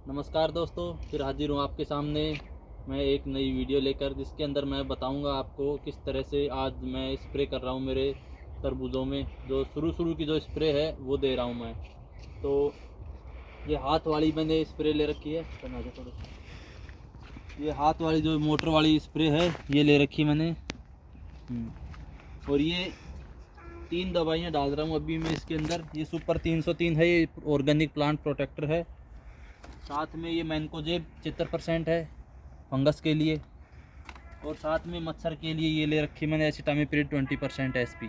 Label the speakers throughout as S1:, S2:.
S1: नमस्कार दोस्तों, फिर हाजिर हूँ आपके सामने मैं एक नई वीडियो लेकर, जिसके अंदर मैं बताऊंगा आपको किस तरह से आज मैं स्प्रे कर रहा हूँ मेरे तरबूजों में। जो शुरू की जो स्प्रे है वो दे रहा हूँ मैं। तो ये हाथ वाली मैंने स्प्रे ले रखी है, ये हाथ वाली जो मोटर वाली स्प्रे है ये ले रखी मैंने। और ये 3 दवाइयाँ डाल रहा हूँ अभी मैं इसके अंदर। ये सुपर 303 है, ये ऑर्गेनिक प्लांट प्रोटेक्टर है। साथ में ये मैनकोजेब 75% है फंगस के लिए। और साथ में मच्छर के लिए ये ले रखी मैंने एसिटामिप्रिड 20% एसपी।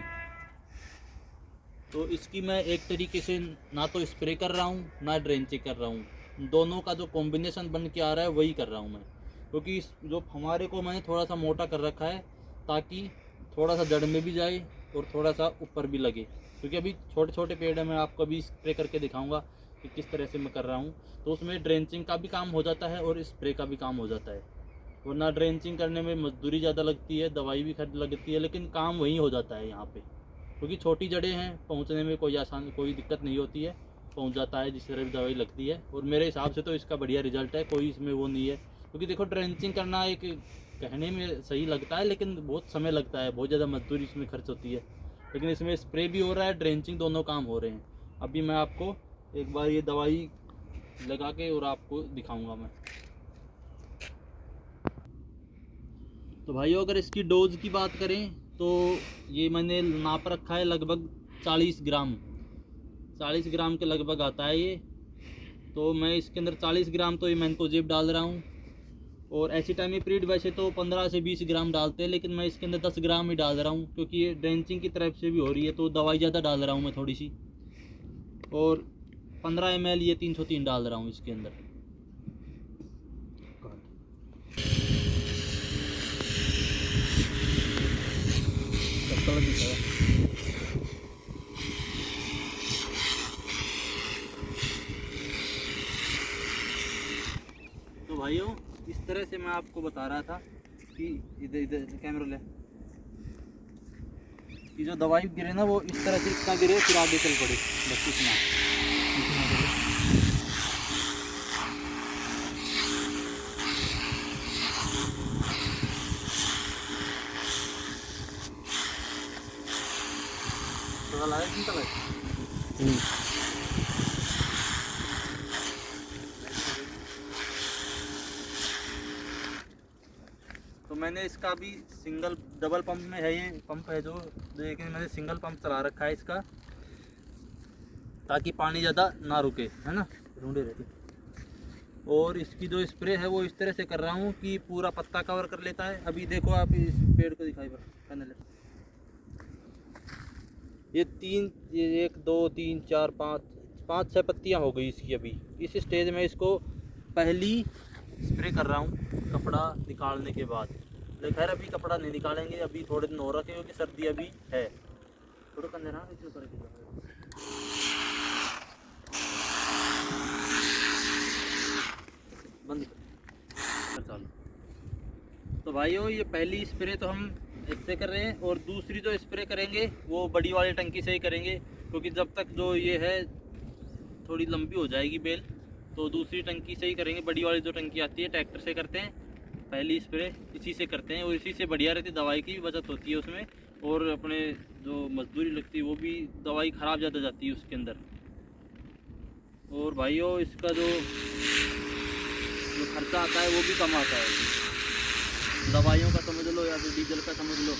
S1: तो इसकी मैं एक तरीके से ना तो स्प्रे कर रहा हूँ ना ड्रेंचिंग कर रहा हूँ, दोनों का जो कॉम्बिनेशन बन के आ रहा है वही कर रहा हूँ मैं। क्योंकि जो हमारे को मैंने थोड़ा सा मोटा कर रखा है ताकि थोड़ा सा जड़ में भी जाए और थोड़ा सा ऊपर भी लगे। क्योंकि अभी छोटे छोटे पेड़ है, मैं आपको अभी स्प्रे करके दिखाऊंगा कि किस तरह से मैं कर रहा हूँ। तो उसमें ड्रेंचिंग का भी काम हो जाता है और स्प्रे का भी काम हो जाता है। वरना ड्रेंचिंग करने में मजदूरी ज़्यादा लगती है, दवाई भी खर्च लगती है, लेकिन काम वही हो जाता है यहाँ पे। क्योंकि छोटी जड़ें हैं, पहुँचने में कोई दिक्कत नहीं होती है, पहुँच जाता है जिस तरह भी दवाई लगती है। और मेरे हिसाब से तो इसका बढ़िया रिजल्ट है, कोई इसमें वो नहीं है। क्योंकि देखो ड्रेंचिंग करना एक कहने में सही लगता है, लेकिन बहुत समय लगता है, बहुत ज़्यादा मजदूरी इसमें खर्च होती है। लेकिन इसमें स्प्रे भी हो रहा है, ड्रेंचिंग दोनों काम हो रहे हैं। अभी मैं आपको एक बार ये दवाई लगा के और आपको दिखाऊंगा मैं। तो भाइयों, अगर इसकी डोज की बात करें तो ये मैंने नाप रखा है लगभग 40 ग्राम के लगभग आता है ये। तो मैं इसके अंदर 40 ग्राम तो ये मैनकोजेब डाल रहा हूँ। और एसिटामिप्रिड वैसे तो 15 से 20 ग्राम डालते हैं, लेकिन मैं इसके अंदर 10 ग्राम ही डाल रहा हूँ, क्योंकि ये ड्रेंचिंग की तरफ से भी हो रही है तो दवाई ज़्यादा डाल रहा हूँ मैं थोड़ी सी। और 15 ml ये 303 डाल रहा हूँ इसके अंदर। तो भाइयों, इस तरह से मैं आपको बता रहा था कि इधर इधर कैमरा ले, कि जो दवाई गिरे ना वो इस तरह से इतना गिरे फिर आगे चल पड़े, बस इतना थोड़ा लाया चिंता लगे। तो मैंने इसका भी सिंगल डबल पंप में है, ये पंप है जो, लेकिन मैंने सिंगल पंप चला रखा है इसका, ताकि पानी ज़्यादा ना रुके, है ना, ढूंढे रहती। और इसकी जो स्प्रे है वो इस तरह से कर रहा हूँ कि पूरा पत्ता कवर कर लेता है। अभी देखो आप इस पेड़ को दिखाई पैनल, ये 1 2 3 4 5 6 पत्तियाँ हो गई इसकी। अभी इस स्टेज में इसको पहली स्प्रे कर रहा हूँ कपड़ा निकालने के बाद। लेकिन खैर अभी कपड़ा नहीं निकालेंगे, अभी थोड़े दिन और रखें क्योंकि सर्दी अभी है। थोड़ा कर देना बंद कर चालू। तो भाइयों, ये पहली स्प्रे तो हम इससे कर रहे हैं, और दूसरी जो स्प्रे करेंगे वो बड़ी वाली टंकी से ही करेंगे। क्योंकि जब तक जो ये है थोड़ी लंबी हो जाएगी बेल, तो दूसरी टंकी से ही करेंगे। बड़ी वाली जो टंकी आती है ट्रैक्टर से करते हैं, पहली स्प्रे इसी से करते हैं। और इसी से बढ़िया रहती, दवाई की भी बचत होती है उसमें, और अपने जो मजदूरी लगती है वो भी, दवाई ख़राब ज़्यादा जाती है उसके अंदर। और भाइयों, इसका जो खर्चा आता है वो भी कम आता है, दवाइयों का समझ लो या फिर डीजल का समझ लो।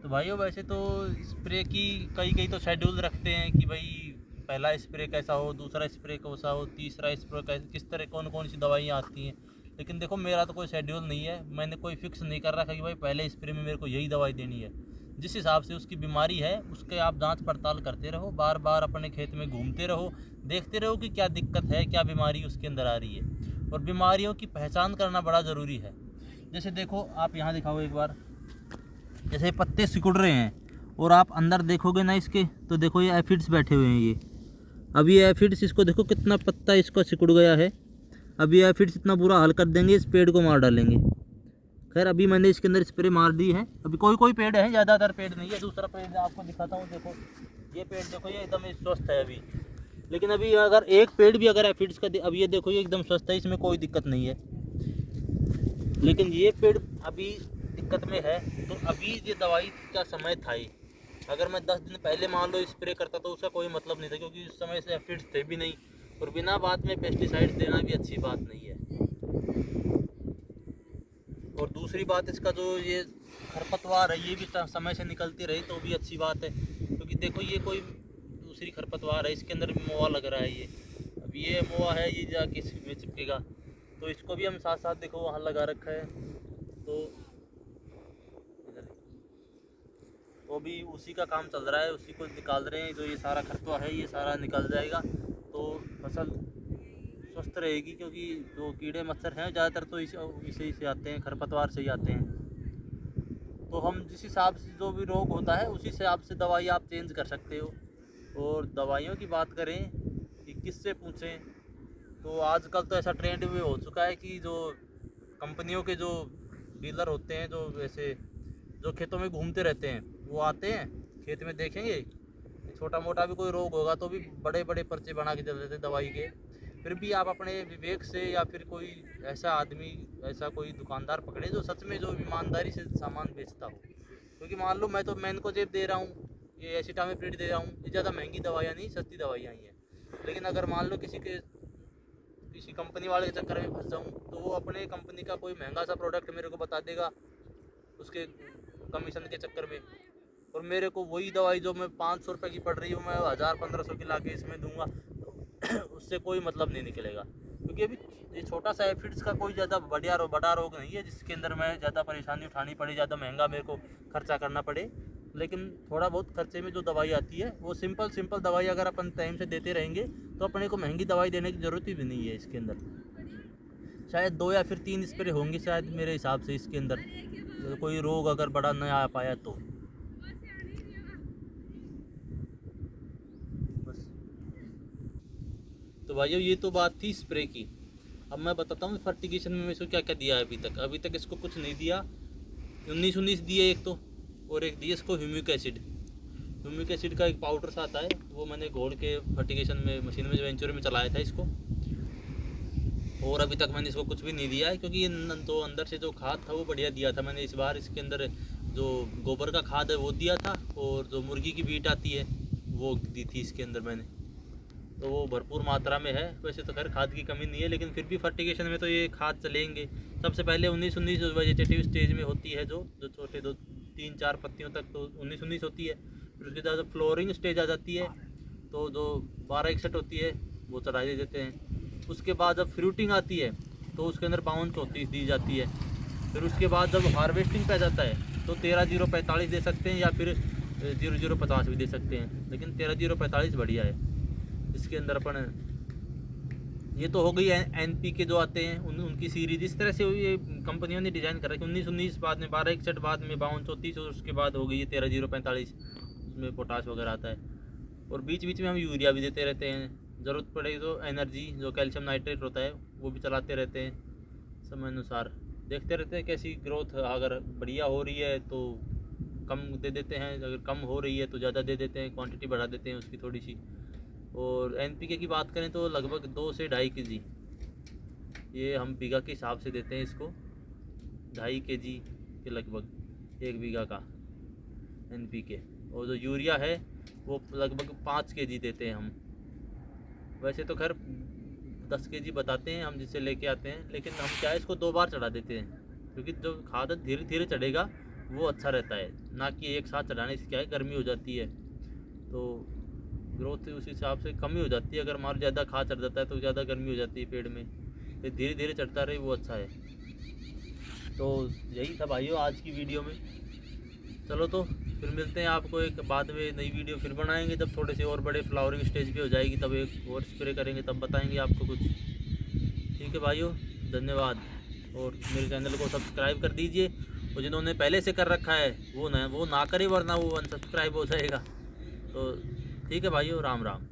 S1: तो भाइयों, वैसे तो स्प्रे की कई तो शेड्यूल रखते हैं कि भाई पहला स्प्रे कैसा हो, दूसरा स्प्रे कैसा हो, तीसरा स्प्रे कैसा, किस तरह कौन सी दवाइयाँ आती हैं। लेकिन देखो, मेरा तो कोई शेड्यूल नहीं है, मैंने कोई फिक्स नहीं कर रखा कि भाई पहले स्प्रे में मेरे को यही दवाई देनी है। जिस हिसाब से उसकी बीमारी है उसके आप जांच पड़ताल करते रहो, बार बार अपने खेत में घूमते रहो, देखते रहो कि क्या दिक्कत है, क्या बीमारी उसके अंदर आ रही है। और बीमारियों की पहचान करना बड़ा ज़रूरी है। जैसे देखो, आप यहाँ दिखाओ एक बार, जैसे पत्ते सिकुड़ रहे हैं और आप अंदर देखोगे ना इसके, तो देखो ये एफिड्स बैठे हुए हैं। ये अभी एफिड्स, इसको देखो कितना पत्ता इसका सिकुड़ गया है। अभी एफिड्स इतना बुरा हाल कर देंगे, इस पेड़ को मार डालेंगे। खैर अभी मैंने इसके अंदर स्प्रे मार दी है। अभी कोई पेड़ है, ज़्यादातर पेड़ नहीं है। दूसरा पेड़ आपको दिखाता हूँ, देखो ये पेड़ देखो, ये एकदम स्वस्थ है। अभी लेकिन अभी अगर एक पेड़ भी अगर एफिड्स का अब ये देखो ये एकदम स्वस्थ है, इसमें कोई दिक्कत नहीं है। लेकिन ये पेड़ अभी दिक्कत में है, तो अभी ये दवाई का समय था ही। अगर मैं 10 दिन पहले मान लो स्प्रे करता तो उसका कोई मतलब नहीं था, क्योंकि उस समय से एफिड्स थे भी नहीं, और बिना बात में पेस्टिसाइड्स देना भी अच्छी बात नहीं है। और दूसरी बात, इसका जो ये खरपतवार है ये भी समय से निकलती रही तो भी अच्छी बात है, क्योंकि देखो ये कोई दूसरी खरपतवार है, इसके अंदर भी मोआ लग रहा है। ये अब ये मोआ है, ये जाके इसमें चिपकेगा, तो इसको भी हम साथ साथ देखो वहाँ लगा रखा है, तो वो भी उसी का काम चल रहा है, उसी को निकाल रहे हैं। जो ये सारा खरपतवार है ये सारा निकल जाएगा तो फसल स्वस्थ रहेगी, क्योंकि जो कीड़े मच्छर हैं ज़्यादातर तो इसे से आते हैं, खरपतवार से ही आते हैं। तो हम जिस हिसाब से जो भी रोग होता है उसी हिसाब से दवाई आप चेंज कर सकते हो। और दवाइयों की बात करें कि किससे पूछें, तो आजकल तो ऐसा ट्रेंड भी हो चुका है कि जो कंपनियों के जो डीलर होते हैं, जो वैसे जो खेतों में घूमते रहते हैं, वो आते हैं खेत में, देखेंगे छोटा मोटा भी कोई रोग होगा तो भी बड़े बड़े पर्चे बना के चल देते दवाई के। फिर भी आप अपने विवेक से, या फिर कोई ऐसा आदमी, ऐसा कोई दुकानदार पकड़े जो सच में जो ईमानदारी से सामान बेचता हो। क्योंकि मान लो मैं तो मैनकोजेब दे रहा हूँ, ये एसिटामिप्रिड दे रहा हूँ, ये ज़्यादा महंगी दवाइयाँ नहीं, सस्ती दवाइयाँ ही हैं। लेकिन अगर मान लो किसी कंपनी वाले के चक्कर में फंस जाऊँ, तो वो अपने कंपनी का कोई महंगा सा प्रोडक्ट मेरे को बता देगा उसके कमीशन के चक्कर में, और मेरे को वही दवाई जो मैं 500 रुपये की पड़ रही हूँ मैं 1000-1500 की ला के इसमें दूंगा, तो उससे कोई मतलब नहीं निकलेगा। क्योंकि अभी ये छोटा सा एफिड्स का कोई ज़्यादा बड़ा रोग नहीं है जिसके अंदर मैं ज़्यादा परेशानी उठानी पड़े, ज़्यादा महंगा मेरे को खर्चा करना पड़े। लेकिन थोड़ा बहुत खर्चे में जो दवाई आती है वो सिंपल दवाई अगर अपन टाइम से देते रहेंगे तो अपने को महंगी दवाई देने की ज़रूरत ही भी नहीं है। इसके अंदर शायद 2 या फिर 3 स्प्रे होंगे शायद मेरे हिसाब से इसके अंदर, कोई रोग अगर बड़ा नहीं आ पाया तो। बस तो भाइयों ये तो बात थी स्प्रे की। अब मैं बताता हूँ फर्टिगेशन में इसको क्या क्या दिया है अभी तक इसको कुछ नहीं दिया। 19 दिए एक तो, और एक दिया इसको ह्यूमिक एसिड का एक पाउडर सा आता है, वो मैंने घोल के फर्टिगेशन में मशीन में वेंचर में चलाया था इसको। और अभी तक मैंने इसको कुछ भी नहीं दिया है, क्योंकि तो अंदर से जो खाद था वो बढ़िया दिया था मैंने। इस बार इसके अंदर जो गोबर का खाद है वो दिया था, और जो मुर्गी की मीट आती है वो दी थी इसके अंदर मैंने, तो वो भरपूर मात्रा में है। वैसे तो खैर खाद की कमी नहीं है, लेकिन फिर भी फर्टिगेशन में तो ये खाद चलेंगे। सबसे पहले 19 वेजिटेटिव स्टेज में होती है, जो छोटे 2-3-4 पत्तियों तक तो 19 होती है। फिर उसके बाद जब फ्लोरिंग स्टेज आ जाती है तो जो 12-61 होती है वो चढ़ा देते हैं। उसके बाद जब फ्रूटिंग आती है तो उसके अंदर 52-34 दी जाती है। फिर उसके बाद जब हार्वेस्टिंग पे आ जाता है तो 13-0-45 दे सकते हैं, या फिर 00-50 भी दे सकते हैं, लेकिन 13-0-45 बढ़िया है। इसके अंदर अपन ये तो हो गई NPK जो आते हैं उनकी सीरीज। इस तरह से ये कंपनियों ने डिज़ाइन कर रखा है। 19 बाद में 12-61 बाद में 52-34, और उसके बाद हो गई ये 13-0-45, उसमें पोटाश वगैरह आता है। और बीच बीच में हम यूरिया भी देते रहते हैं, ज़रूरत पड़ेगी तो एनर्जी जो कैल्शियम नाइट्रेट होता है वो भी चलाते रहते हैं समय अनुसार। देखते रहते हैं कैसी ग्रोथ, अगर बढ़िया हो रही है तो कम दे देते हैं, अगर कम हो रही है तो ज़्यादा दे देते हैं, क्वांटिटी बढ़ा देते हैं उसकी थोड़ी सी। और NPK की बात करें तो लगभग 2 से 2.5 kg ये हम बीघा के हिसाब से देते हैं इसको, 2.5 kg के लगभग 1 बीघा का NPK। और जो यूरिया है वो लगभग 5 kg देते हैं हम। वैसे तो खैर 10 kg बताते हैं हम जिससे लेके आते हैं, लेकिन हम क्या है इसको 2 बार चढ़ा देते हैं, क्योंकि जो खाद धीरे धीरे चढ़ेगा वो अच्छा रहता है, ना कि एक साथ चढ़ाने से क्या है गर्मी हो जाती है तो ग्रोथ उस हिसाब से कमी हो जाती है। अगर हमारा ज़्यादा खाद चढ़ जाता है तो ज़्यादा गर्मी हो जाती है पेड़ में, फिर धीरे धीरे चढ़ता रहे वो अच्छा है। तो यही था भाइयों आज की वीडियो में। चलो तो फिर मिलते हैं आपको एक बाद में नई वीडियो फिर बनाएंगे, जब थोड़े से और बड़े फ्लावरिंग स्टेज पे हो जाएगी तब एक और स्प्रे करेंगे, तब बताएंगे आपको कुछ। ठीक है भाइयों, धन्यवाद। और मेरे चैनल को सब्सक्राइब कर दीजिए, और जिन्होंने पहले से कर रखा है वो ना करे, वरना वो अनसब्सक्राइब हो जाएगा। तो ठीक है भाइयों, राम राम।